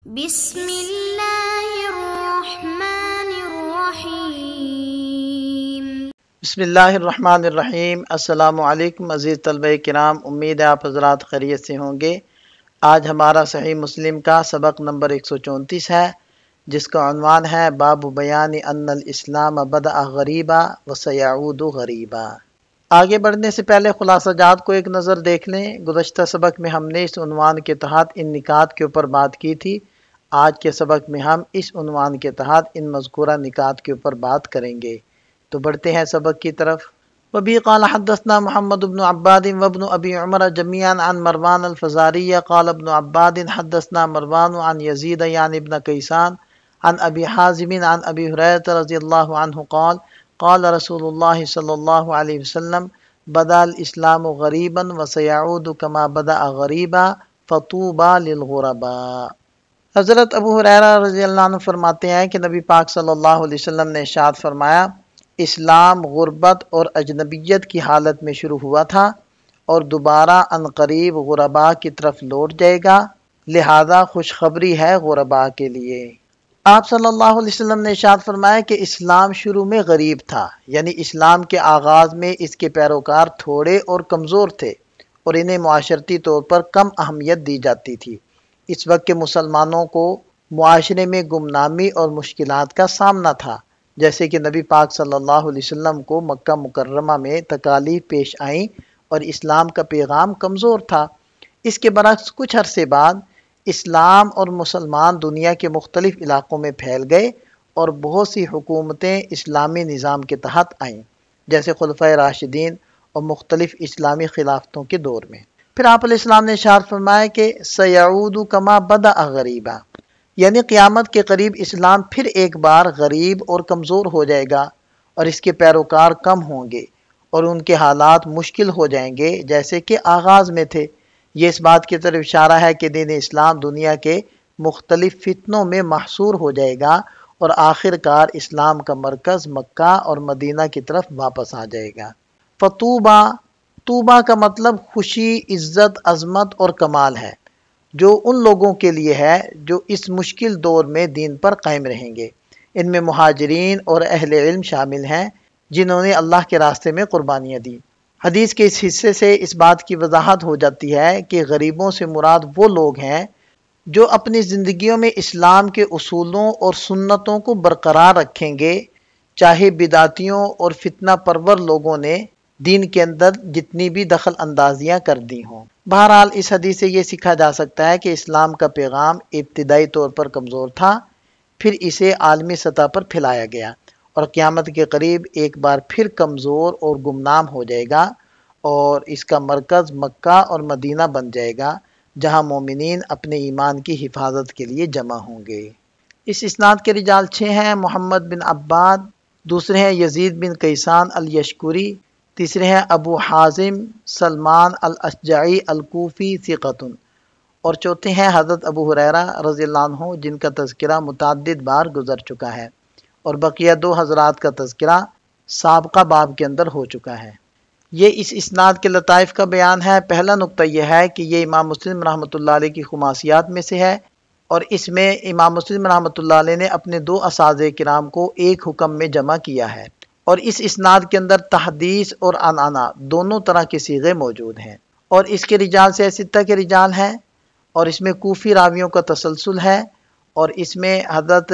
بسم اللہ الرحمن الرحیم۔ بسم اللہ الرحمن الرحیم۔ السلام علیکم عزیز طلبہ کرام، امید ہے آپ حضرات خیریت سے ہوں گے۔ آج ہمارا صحیح مسلم کا سبق نمبر 134 ہے، جس کا عنوان ہے باب بیان ان الاسلام بدأ غریبا وسیعود غریبا۔ آگے بڑھنے سے پہلے خلاصہ جات کو ایک نظر دیکھ لیں۔ گزشتہ سبق میں ہم نے اس عنوان کے تحت ان نکات کے اوپر بات کی تھی۔ آج کے سبق میں ہم اس عنوان کے تحت ان مذکورہ نکات کے اوپر بات کریں گے۔ تو بڑھتے ہیں سبق کی طرف۔ وبی قال حدثنا محمد بن عباد وابن ابی عمر جميعا عن مروان الفزاری قال ابن عباد حدثنا مروان عن یزید یعنی ابن کیسان عن ابی حازم عن ابی ہریرہ رضی اللہ عنہ قال قال رسول اللہ صلی اللہ علیہ وسلم بدأ الاسلام غریبا وسيعود كما بدأ غریبا فطوبى للغرباء۔ حضرت ابو ہریرہ رضی اللہ عنہ فرماتے ہیں کہ نبی پاک صلی اللہ علیہ وسلم نے ارشاد فرمایا، اسلام غربت اور اجنبیت کی حالت میں شروع ہوا تھا اور دوبارہ عنقریب غرباء کی طرف لوٹ جائے گا، لہذا خوشخبری ہے غرباء کے لیے۔ آپ صلی اللہ علیہ وسلم نے ارشاد فرمایا کہ اسلام شروع میں غریب تھا، یعنی اسلام کے آغاز میں اس کے پیروکار تھوڑے اور کمزور تھے اور انہیں معاشرتی طور پر کم اہمیت دی جاتی تھی۔ اس وقت کے مسلمانوں کو معاشرے میں گمنامی اور مشکلات کا سامنا تھا، جیسے کہ نبی پاک صلی اللہ علیہ وسلم کو مکہ مکرمہ میں تکالیف پیش آئیں اور اسلام کا پیغام کمزور تھا۔ اس کے برعکس کچھ عرصے بعد اسلام اور مسلمان دنیا کے مختلف علاقوں میں پھیل گئے اور بہت سی حکومتیں اسلامی نظام کے تحت آئیں، جیسے خلفائے راشدین اور مختلف اسلامی خلافتوں کے دور میں۔ پھر آپ علیہ السلام نے ارشاد فرمایا کہ سیعود کما بدأ غریبا، یعنی قیامت کے قریب اسلام پھر ایک بار غریب اور کمزور ہو جائے گا اور اس کے پیروکار کم ہوں گے اور ان کے حالات مشکل ہو جائیں گے جیسے کہ آغاز میں تھے۔ یہ اس بات کی طرف اشارہ ہے کہ دین اسلام دنیا کے مختلف فتنوں میں محصور ہو جائے گا اور آخر کار اسلام کا مرکز مکہ اور مدینہ کی طرف واپس آ جائے گا۔ فطوبہ، طوبہ کا مطلب خوشی، عزت، عظمت اور کمال ہے، جو ان لوگوں کے لیے ہے جو اس مشکل دور میں دین پر قائم رہیں گے۔ ان میں مہاجرین اور اہل علم شامل ہیں جنہوں نے اللہ کے راستے میں قربانیاں دی۔ حدیث کے اس حصے سے اس بات کی وضاحت ہو جاتی ہے کہ غریبوں سے مراد وہ لوگ ہیں جو اپنی زندگیوں میں اسلام کے اصولوں اور سنتوں کو برقرار رکھیں گے، چاہے بدعتیوں اور فتنہ پرور لوگوں نے دین کے اندر جتنی بھی دخل اندازیاں کر دی ہوں۔ بہرحال اس حدیث سے یہ سیکھا جا سکتا ہے کہ اسلام کا پیغام ابتدائی طور پر کمزور تھا، پھر اسے عالمی سطح پر پھیلایا گیا اور قیامت کے قریب ایک بار پھر کمزور اور گمنام ہو جائے گا اور اس کا مرکز مکہ اور مدینہ بن جائے گا، جہاں مومنین اپنے ایمان کی حفاظت کے لیے جمع ہوں گے۔ اس اسناد کے رجال 6 ہیں۔ محمد بن عباد، دوسرے ہیں یزید بن کیسان الیشکری، تیسرے ہیں ابو حازم سلمان الاشجعی الکوفی ثقۃ، اور چوتھے ہیں حضرت ابو ہریرہ رضی اللہ عنہ، جن کا تذکرہ متعدد بار گزر چکا ہے، اور بقیہ 2 حضرات کا تذکرہ سابقہ باب کے اندر ہو چکا ہے۔ یہ اس اسناد کے لطائف کا بیان ہے۔ پہلا نقطہ یہ ہے کہ یہ امام مسلم رحمۃ اللہ علیہ کی خماسیات میں سے ہے، اور اس میں امام مسلم رحمۃ اللہ علیہ نے اپنے 2 اساتذہ کرام کو ایک حکم میں جمع کیا ہے، اور اس اسناد کے اندر تحدیث اور عنعنہ دونوں طرح کے صیغے موجود ہیں، اور اس کے رجال سے 6 کے رجال ہیں، اور اس میں کوفی راویوں کا تسلسل ہے، اور اس میں حضرت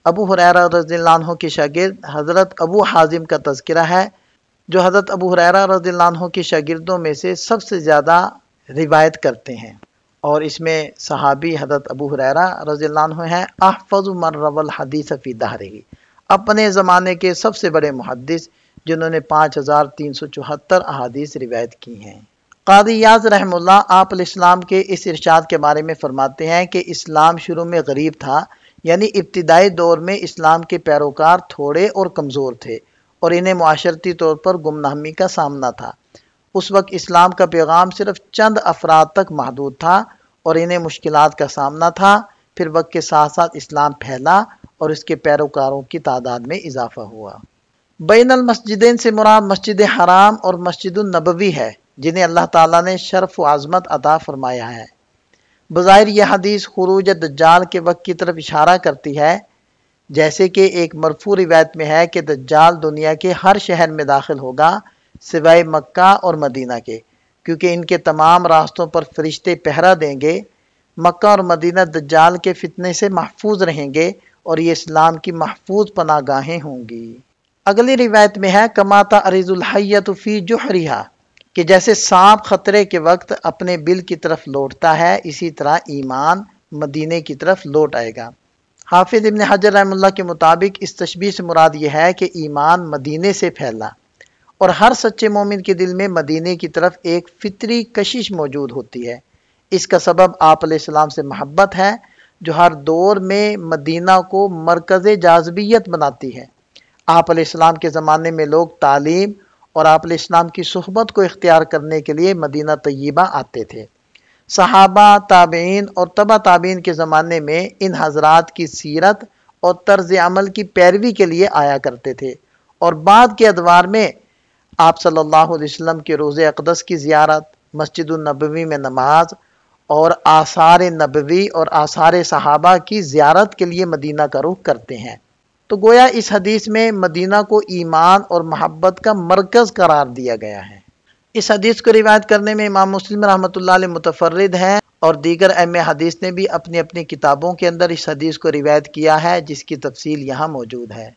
ابو ہریرہ رضی اللہ عنہ کے شاگرد حضرت ابو حازم کا تذکرہ ہے، جو حضرت ابو ہریرہ رضی اللہ عنہ کے شاگردوں میں سے سب سے زیادہ روایت کرتے ہیں، اور اس میں صحابی حضرت ابو ہریرہ رضی اللہ عنہ ہیں احفظ من روى الحدیث فی دہرہ، اپنے زمانے کے سب سے بڑے محدث، جنہوں نے 5374 احادیث روایت کی ہیں۔ قاضی یاز رحمہ اللہ آپ علیہ السلام کے اس ارشاد کے بارے میں فرماتے ہیں کہ اسلام شروع میں غریب تھا، یعنی ابتدائی دور میں اسلام کے پیروکار تھوڑے اور کمزور تھے اور انہیں معاشرتی طور پر گمنامی کا سامنا تھا۔ اس وقت اسلام کا پیغام صرف چند افراد تک محدود تھا اور انہیں مشکلات کا سامنا تھا۔ پھر وقت کے ساتھ ساتھ اسلام پھیلا اور اس کے پیروکاروں کی تعداد میں اضافہ ہوا۔ بین المسجدین سے مراد مسجد حرام اور مسجد النبوی ہے، جنہیں اللہ تعالیٰ نے شرف و عظمت عطا فرمایا ہے۔ بظاہر یہ حدیث خروج دجال کے وقت کی طرف اشارہ کرتی ہے، جیسے کہ ایک مرفوع روایت میں ہے کہ دجال دنیا کے ہر شہر میں داخل ہوگا سوائے مکہ اور مدینہ کے، کیونکہ ان کے تمام راستوں پر فرشتے پہرا دیں گے۔ مکہ اور مدینہ دجال کے فتنے سے محفوظ رہیں گے اور یہ اسلام کی محفوظ پناہ گاہیں ہوں گی۔ اگلی روایت میں ہے کما تعرض الحیۃ فی جحرہا، کہ جیسے سانپ خطرے کے وقت اپنے بل کی طرف لوٹتا ہے، اسی طرح ایمان مدینے کی طرف لوٹ آئے گا۔ حافظ ابن حجر رحمہ اللہ کے مطابق اس تشبیہ سے مراد یہ ہے کہ ایمان مدینے سے پھیلا، اور ہر سچے مومن کے دل میں مدینے کی طرف ایک فطری کشش موجود ہوتی ہے۔ اس کا سبب آپ علیہ السلام سے محبت ہے، جو ہر دور میں مدینہ کو مرکز جاذبیت بناتی ہے۔ آپ علیہ السلام کے زمانے میں لوگ تعلیم اور آپ علیہ السلام کی صحبت کو اختیار کرنے کے لیے مدینہ طیبہ آتے تھے۔ صحابہ، تابعین اور تبع تابعین کے زمانے میں ان حضرات کی سیرت اور طرز عمل کی پیروی کے لیے آیا کرتے تھے، اور بعد کے ادوار میں آپ صلی اللہ علیہ وسلم کے روضہ اقدس کی زیارت، مسجد النبوی میں نماز اور آثار نبوی اور آثار صحابہ کی زیارت کے لیے مدینہ کا رخ کرتے ہیں۔ تو گویا اس حدیث میں مدینہ کو ایمان اور محبت کا مرکز قرار دیا گیا ہے۔ اس حدیث کو روایت کرنے میں امام مسلم رحمۃ اللہ علیہ متفرد ہیں، اور دیگر ائمہ حدیث نے بھی اپنی اپنی کتابوں کے اندر اس حدیث کو روایت کیا ہے، جس کی تفصیل یہاں موجود ہے۔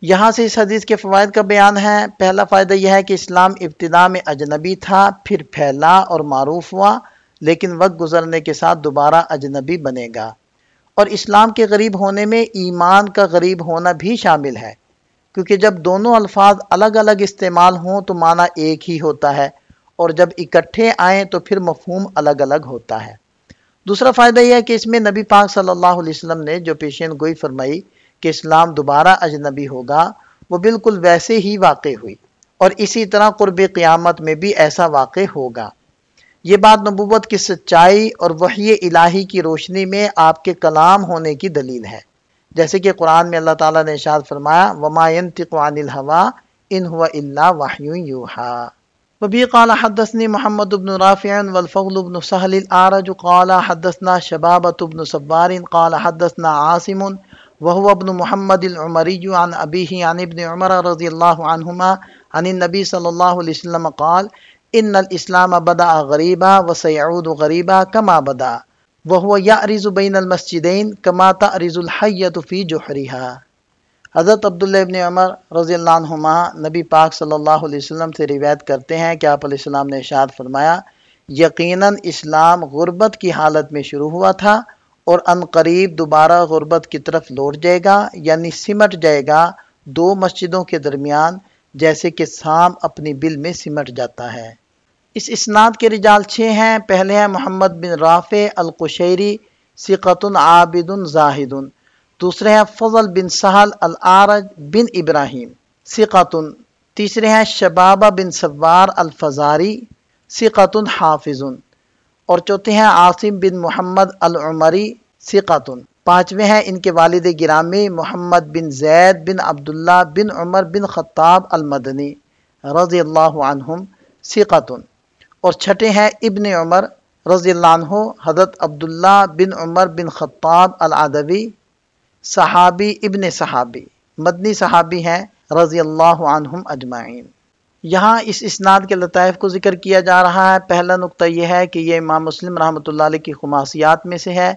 یہاں سے اس حدیث کے فوائد کا بیان ہے۔ پہلا فائدہ یہ ہے کہ اسلام ابتدا میں اجنبی تھا، پھر پھیلا اور معروف ہوا، لیکن وقت گزرنے کے ساتھ دوبارہ اجنبی بنے گا۔ اور اسلام کے غریب ہونے میں ایمان کا غریب ہونا بھی شامل ہے، کیونکہ جب دونوں الفاظ الگ الگ استعمال ہوں تو معنی ایک ہی ہوتا ہے، اور جب اکٹھے آئیں تو پھر مفہوم الگ الگ ہوتا ہے۔ دوسرا فائدہ یہ ہے کہ اس میں نبی پاک صلی اللہ علیہ وسلم نے جو پیشین گوئی فرمائی کہ اسلام دوبارہ اجنبی ہوگا، وہ بالکل ویسے ہی واقع ہوئی، اور اسی طرح قرب قیامت میں بھی ایسا واقع ہوگا۔ یہ بات نبوت کی سچائی اور وحی الہی کی روشنی میں آپ کے کلام ہونے کی دلیل ہے، جیسے کہ قرآن میں اللہ تعالیٰ نے ارشاد فرمایا وَمَا يَنْطِقُ عَنِ الْهَوَىٰ إِنْ هُوَ إِلَّا وَحْيٌ يُوحَىٰ۔ وبه قال حدثني محمد بن رافع والفضل بن سهل الأعرج قال حدثنا شبابة بن سوار قال حدثنا عاصم وهو ابن محمد العمري عن أبيه عن ابن عمر رضي الله عنهما عن النبي صلى الله عليه وسلم قال إن الإسلام بدأ غريبا وسيعود غريبا كما بدأ وهو يعرض بين المسجدين كما تعرض الحية في جحرها۔ حضرت عبداللہ ابن عمر رضی اللہ عنہما نبی پاک صلی اللہ علیہ وسلم سے روایت کرتے ہیں کہ آپ علیہ السلام نے ارشاد فرمایا یقیناً اسلام غربت کی حالت میں شروع ہوا تھا، اور ان قریب دوبارہ غربت کی طرف لوٹ جائے گا، یعنی سمٹ جائے گا دو مسجدوں کے درمیان، جیسے کہ سانپ اپنی بل میں سمٹ جاتا ہے۔ اس اسناد کے رجال 6 ہیں۔ پہلے ہیں محمد بن رافع القشیری، ثقۃ عابد زاہد۔ دوسرے ہیں فضل بن سہل الأعرج بن ابراہیم، ثقۃ۔ تیسرے ہیں شبابہ بن سوار الفزاری، ثقۃ حافظ۔ اور چوتھے ہیں عاصم بن محمد العمری، ثقۃ۔ پانچویں ہیں ان کے والد گرامی محمد بن زید بن عبداللہ بن عمر بن خطاب المدنی رضی اللہ عنہم، ثقۃ۔ اور چھٹے ہیں ابن عمر رضی اللہ عنہ حضرت عبداللہ بن عمر بن خطاب العدوی، صحابی ابن صحابی، مدنی صحابی ہیں رضی اللہ عنہم اجمعین۔ یہاں اس اسناد کے لطائف کو ذکر کیا جا رہا ہے۔ پہلا نقطہ یہ ہے کہ یہ امام مسلم رحمۃ اللہ علیہ کی خماسیات میں سے ہے،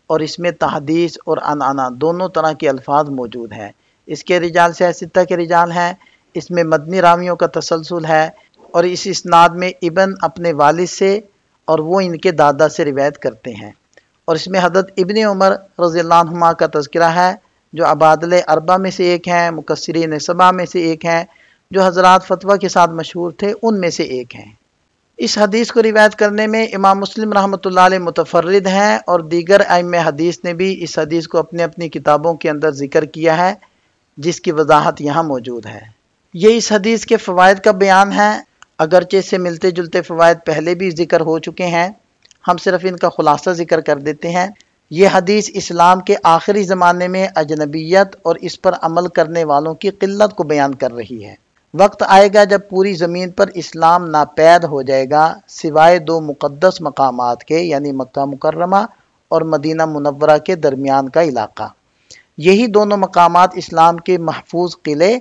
اور اس میں تحدیث اور عنعنہ دونوں طرح کے الفاظ موجود ہیں۔ اس کے رجال سے ستہ کے رجال ہیں، اس میں مدنی راویوں کا تسلسل ہے، اور اس اسناد میں ابن اپنے والد سے اور وہ ان کے دادا سے روایت کرتے ہیں، اور اس میں حضرت ابن عمر رضی اللہ عنہما کا تذکرہ ہے، جو عبادلہ اربع میں سے ایک ہیں، مکثرین سبع میں سے ایک ہیں، جو حضرات فتویٰ کے ساتھ مشہور تھے، ان میں سے ایک ہیں۔ اس حدیث کو روایت کرنے میں امام مسلم رحمۃ اللہ علیہ متفرد ہیں، اور دیگر ائمہ حدیث نے بھی اس حدیث کو اپنی اپنی کتابوں کے اندر ذکر کیا ہے، جس کی وضاحت یہاں موجود ہے۔ یہ اس حدیث کے فوائد کا بیان ہے، اگرچہ اس سے ملتے جلتے فوائد پہلے بھی ذکر ہو چکے ہیں، ہم صرف ان کا خلاصہ ذکر کر دیتے ہیں۔ یہ حدیث اسلام کے آخری زمانے میں اجنبیت اور اس پر عمل کرنے والوں کی قلت کو بیان کر رہی ہے۔ وقت آئے گا جب پوری زمین پر اسلام ناپید ہو جائے گا، سوائے 2 مقدس مقامات کے، یعنی مکہ مکرمہ اور مدینہ منورہ کے درمیان کا علاقہ۔ یہی دونوں مقامات اسلام کے محفوظ قلعے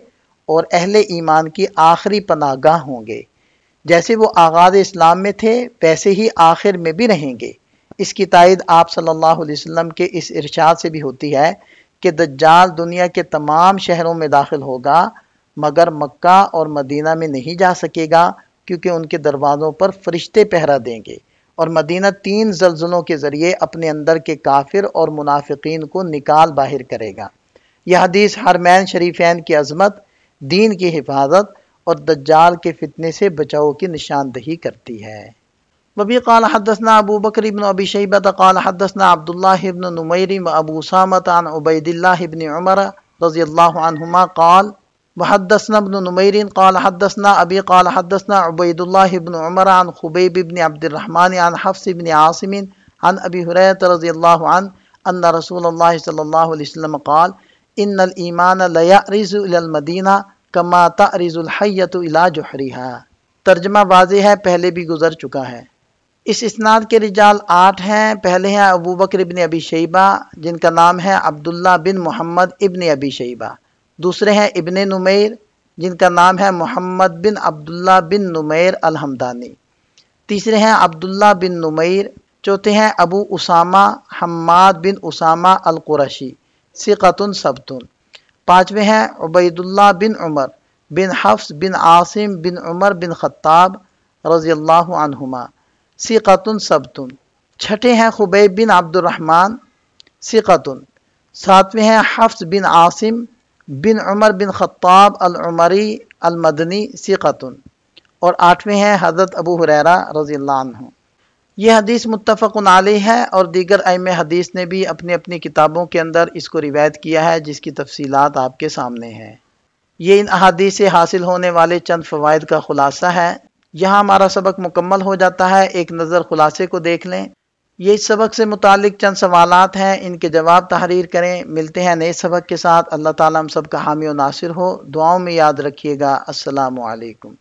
اور اہل ایمان کی آخری پناہ گاہ ہوں گے۔ جیسے وہ آغاز اسلام میں تھے ویسے ہی آخر میں بھی رہیں گے۔ اس کی تائید آپ صلی اللہ علیہ وسلم کے اس ارشاد سے بھی ہوتی ہے کہ دجال دنیا کے تمام شہروں میں داخل ہوگا مگر مکہ اور مدینہ میں نہیں جا سکے گا، کیونکہ ان کے دروازوں پر فرشتے پہرا دیں گے، اور مدینہ 3 زلزلوں کے ذریعے اپنے اندر کے کافر اور منافقین کو نکال باہر کرے گا۔ یہ حدیث حرمین شریفین کی عظمت، دین کی حفاظت اور دجال کے فتنے سے بچاؤ کی نشاندہی کرتی ہے۔ وبی قال حدثنا ابو بکر بن ابی شیبہ قال حدثنا عبداللہ بن نمیر و ابو اسامہ عن عبید اللہ بن عمر رضی اللہ عنہما قال وحدثنا ابن نمیر قال حدثنا ابی قال حدثنا عبید اللہ بن عمر عن خبیب بن عبد الرحمن عن حفص بن عاصم عن ابی ہریرہ رضی اللہ عنہ ان رسول اللہ صلی اللہ علیہ وسلم قال ان الایمان لیعرض الی المدینہ کما تعرض الحیۃ الی جحرہا۔ ترجمہ واضح ہے، پہلے بھی گزر چکا ہے۔ اس اسناد کے رجال 8 ہیں۔ پہلے ہیں ابو بکر ابن ابی شیبہ جن کا نام ہے عبداللہ بن محمد ابن ابی شیبہ۔ دوسرے ہیں ابن نمیر جن کا نام ہے محمد بن عبداللہ بن نمیر الحمدانی۔ تیسرے ہیں عبداللہ بن نمیر۔ چوتھے ہیں ابو اسامہ حماد بن اسامہ القرشی ثقۃ ثبت۔ پانچویں ہیں عبید اللہ بن عمر بن حفص بن عاصم بن عمر بن خطاب رضی اللہ عنہما ثقۃ ثبت۔ چھٹے ہیں خبیب بن عبد الرحمن ثقۃ۔ ساتویں ہیں حفص بن عاصم بن عمر بن خطاب العمری المدنی ثقۃ۔ اور آٹھویں ہیں حضرت ابو ہریرہ رضی اللہ عنہ۔ یہ حدیث متفق علیہ ہے اور دیگر ائمہ حدیث نے بھی اپنی اپنی کتابوں کے اندر اس کو روایت کیا ہے، جس کی تفصیلات آپ کے سامنے ہیں۔ یہ ان احادیث سے حاصل ہونے والے چند فوائد کا خلاصہ ہے۔ یہاں ہمارا سبق مکمل ہو جاتا ہے۔ ایک نظر خلاصے کو دیکھ لیں۔ یہ اس سبق سے متعلق چند سوالات ہیں، ان کے جواب تحریر کریں۔ ملتے ہیں نئے سبق کے ساتھ۔ اللہ تعالیٰ ہم سب کا حامی و ناصر ہو۔ دعاؤں میں یاد رکھیے گا۔ السلام علیکم۔